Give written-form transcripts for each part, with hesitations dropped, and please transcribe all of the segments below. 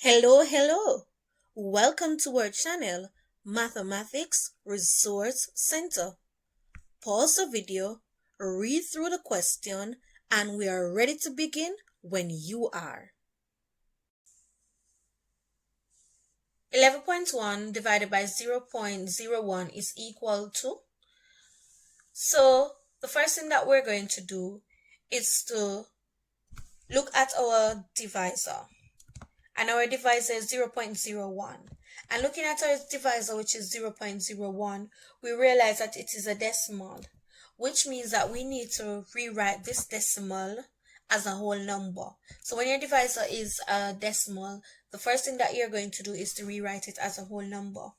Hello. Welcome to our channel, Mathematics Resource Center. Pause the video, read through the question, and we are ready to begin when you are. 11.1 divided by 0.01 is equal to. So the first thing that we're going to do is to look at our divisor. And our divisor is 0.01. And looking at our divisor, which is 0.01, we realize that it is a decimal, which means that we need to rewrite this decimal as a whole number. So when your divisor is a decimal, the first thing that you're going to do is to rewrite it as a whole number.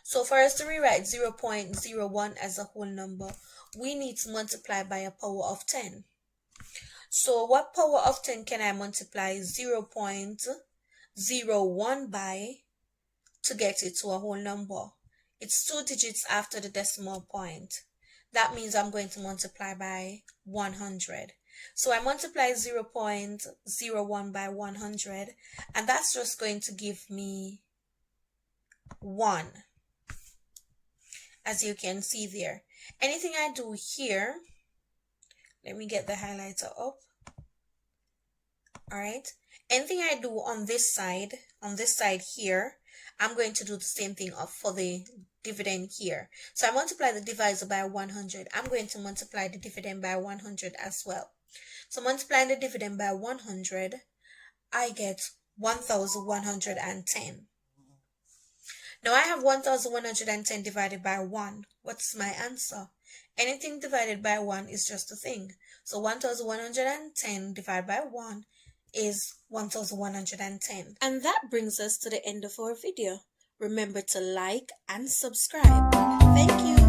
So for us to rewrite 0.01 as a whole number, we need to multiply by a power of 10. So what power of 10 can I multiply 0.01 by to get it to a whole number? It's 2 digits after the decimal point. That means I'm going to multiply by 100. So I multiply 0.01 by 100, and that's just going to give me 1. As you can see there. Anything I do here, let me get the highlighter up. Alright. Anything I do on this side here, I'm going to do the same thing for the dividend here. So I multiply the divisor by 100. I'm going to multiply the dividend by 100 as well. So multiplying the dividend by 100, I get 1,110. Now I have 1,110 divided by 1. What's my answer? Anything divided by 1 is just a thing. So 1,110 divided by 1 is 1,110. And that brings us to the end of our video. Remember to like and subscribe. Thank you.